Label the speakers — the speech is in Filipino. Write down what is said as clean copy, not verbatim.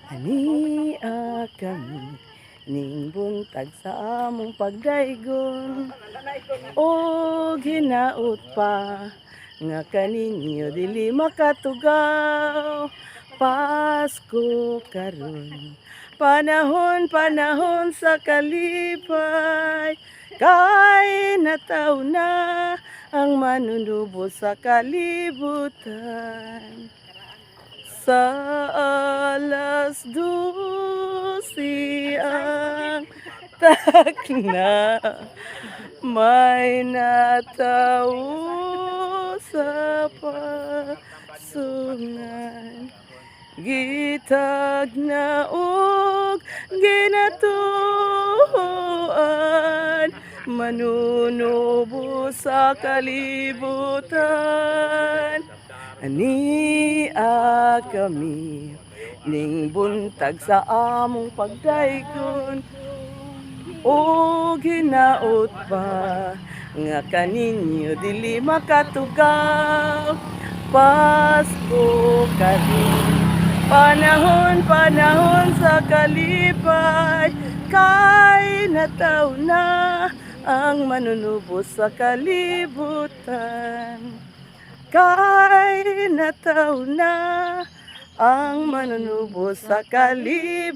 Speaker 1: Ani kami ning buntag sa among pagdaygon o ginaot pa nga kaninyo dili makatugaw. Pasko karon, panahon sa kalipay, kay nataw na ang manunubos sa kalibutan. Sa alas 12 ang takna, may natawo sa pasungan. Gitag na og ginatuan, manunubo sa kalibutan. Ani kami ning buntag sa among pagdaygon o ginaot pa nga kaninyo dili makatugaw. Pasko karon, panahon sa kalipay, kay nataw na ang manunubos sa kalibutan. Kay nataw na ang manunubos sa kalibutan.